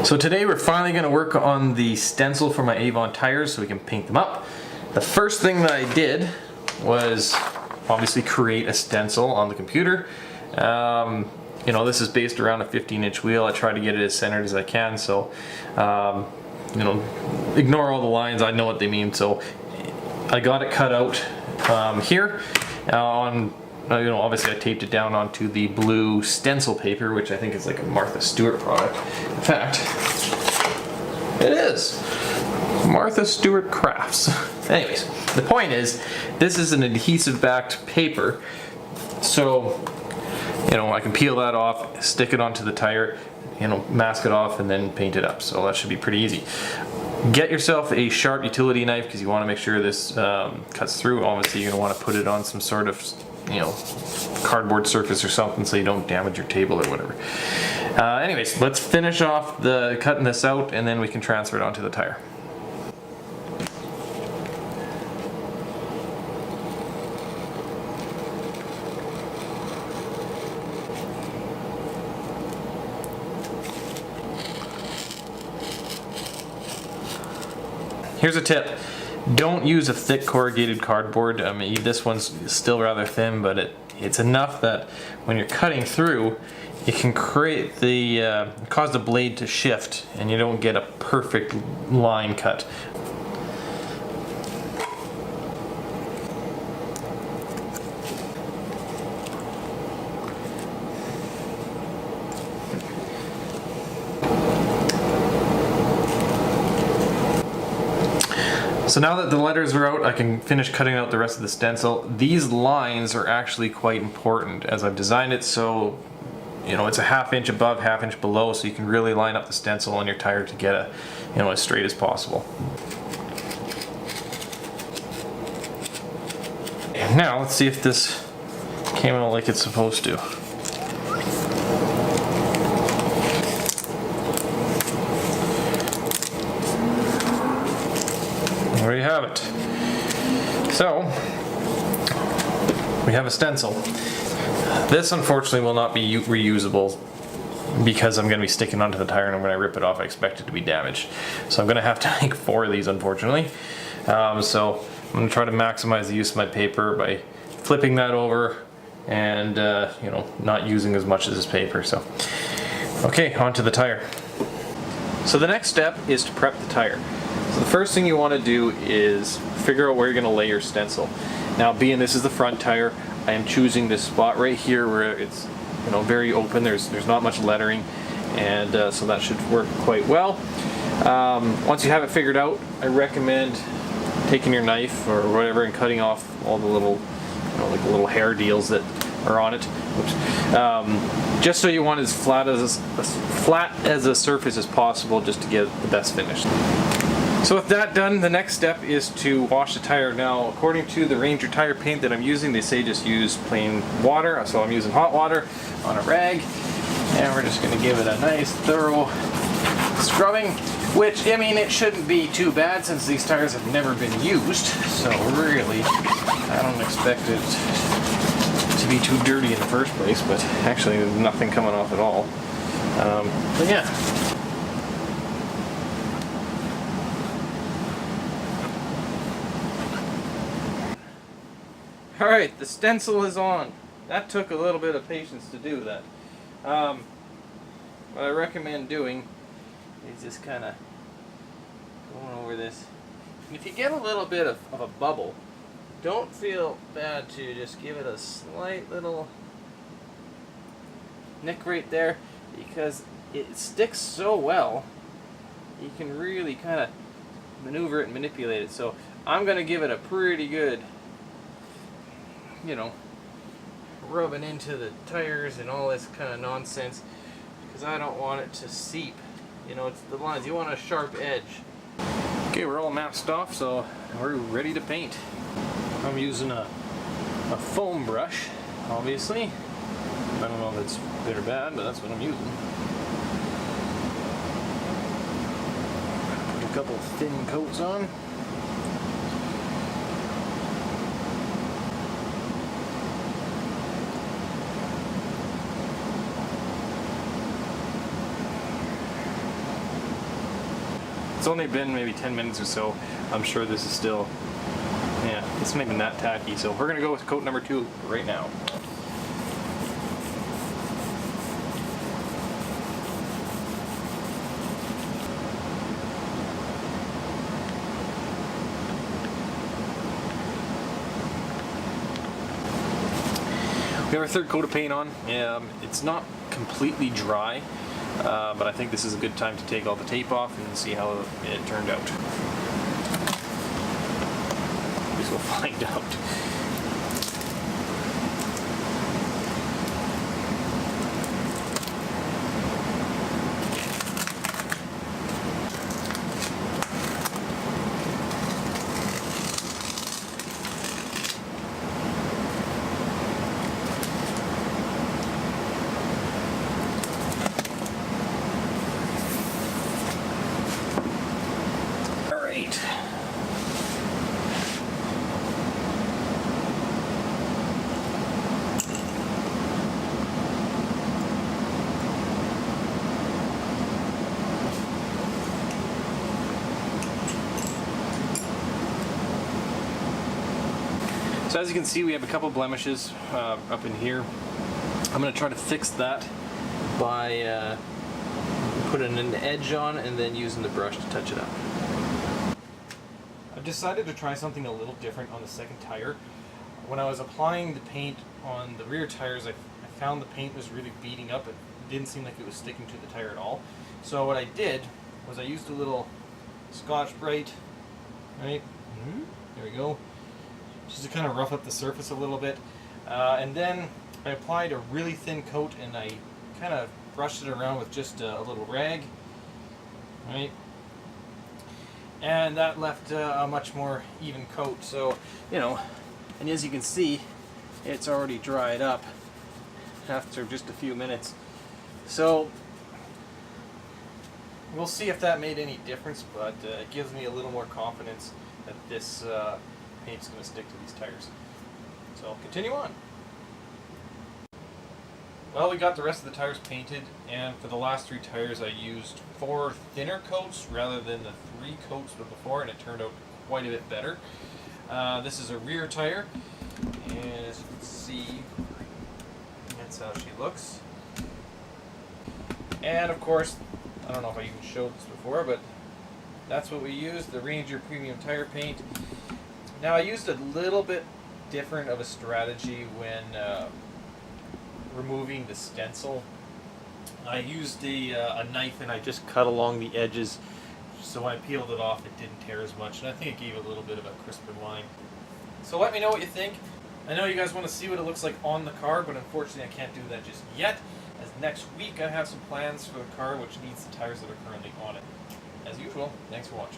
So today we're finally going to work on the stencil for my Avon tires so we can paint them up. The first thing that I did was obviously create a stencil on the computer. You know, this is based around a 15-inch wheel. I try to get it as centered as I can, so you know, ignore all the lines. I know what they mean. So I got it cut out here on. You know, obviously I taped it down onto the blue stencil paper, which I think is like a Martha Stewart product. In fact, it is Martha Stewart Crafts. Anyways, the point is, this is an adhesive-backed paper, so you know I can peel that off, stick it onto the tire, you know, mask it off, and then paint it up. So that should be pretty easy. Get yourself a sharp utility knife because you want to make sure this cuts through. Obviously, you're going to want to put it on some sort of, you know, cardboard surface or something so you don't damage your table or whatever. Anyways, let's finish off the cutting this out and then we can transfer it onto the tire. Here's a tip. Don't use a thick corrugated cardboard. I mean, this one's still rather thin, but it's enough that when you're cutting through, it can create the cause the blade to shift, and you don't get a perfect line cut. So now that the letters are out, I can finish cutting out the rest of the stencil. These lines are actually quite important as I've designed it so, you know, it's a 1/2 inch above, 1/2 inch below, so you can really line up the stencil on your tire to get you know, as straight as possible. And now let's see if this came out like it's supposed to. There you have it. So, we have a stencil. This unfortunately will not be reusable because I'm going to be sticking onto the tire, and when I rip it off I expect it to be damaged. So I'm going to have to make 4 of these, unfortunately. So I'm going to try to maximize the use of my paper by flipping that over and you know, not using as much of this paper. So, okay, onto the tire. So the next step is to prep the tire. So the first thing you want to do is figure out where you're going to lay your stencil. Now, being this is the front tire, I am choosing this spot right here where it's, you know, very open. There's not much lettering, and so that should work quite well. Once you have it figured out, I recommend taking your knife or whatever and cutting off all the little, you know, like the little hair deals that are on it. Just so you want as flat as a surface as possible, just to get the best finish. So with that done, the next step is to wash the tire. Now, according to the Ranger tire paint that I'm using, they say just use plain water, so I'm using hot water on a rag, and we're just going to give it a nice thorough scrubbing, which, I mean, it shouldn't be too bad since these tires have never been used, so really, I don't expect it to be too dirty in the first place, but actually there's nothing coming off at all. But yeah. Alright, the stencil is on. That took a little bit of patience to do that. What I recommend doing is just kind of going over this. And if you get a little bit of a bubble, don't feel bad to just give it a slight little nick right there, because it sticks so well, you can really kind of maneuver it and manipulate it. So I'm going to give it a pretty good, you know, rubbing into the tires and all this kind of nonsense, because I don't want it to seep. You know, it's the lines. You want a sharp edge. Okay, we're all masked off, so we're ready to paint. I'm using a foam brush, obviously. I don't know if it's good or bad, but that's what I'm using. Put a couple thin coats on. It's only been maybe 10 minutes or so. I'm sure this is still, yeah, it's not even that tacky. So we're gonna go with coat number 2 right now. We have our third coat of paint on. It's not completely dry, but I think this is a good time to take all the tape off and see how it turned out. I guess we'll find out. So as you can see, we have a couple blemishes up in here. I'm going to try to fix that by putting an edge on and then using the brush to touch it up. I've decided to try something a little different on the second tire. When I was applying the paint on the rear tires, I found the paint was really beating up. It didn't seem like it was sticking to the tire at all. So what I did was I used a little Scotch-Brite, right? There we go. Just to kind of rough up the surface a little bit. And then I applied a really thin coat and I kind of brushed it around with just a little rag, right? And that left a much more even coat. So, you know, and as you can see, it's already dried up after just a few minutes. So, we'll see if that made any difference, but it gives me a little more confidence that this paint's going to stick to these tires. So I'll continue on. Well, we got the rest of the tires painted, and for the last 3 tires I used 4 thinner coats rather than the 3 coats before, and it turned out quite a bit better. This is a rear tire, and as you can see, that's how she looks. And of course, I don't know if I even showed this before, but that's what we used, the Ranger Premium Tire Paint. Now I used a little bit different of a strategy when removing the stencil. I used a knife and I just cut along the edges, so when I peeled it off it didn't tear as much, and I think it gave it a little bit of a crisper line. So let me know what you think. I know you guys want to see what it looks like on the car, but unfortunately I can't do that just yet, as next week I have some plans for the car which needs the tires that are currently on it. As usual, thanks for watching.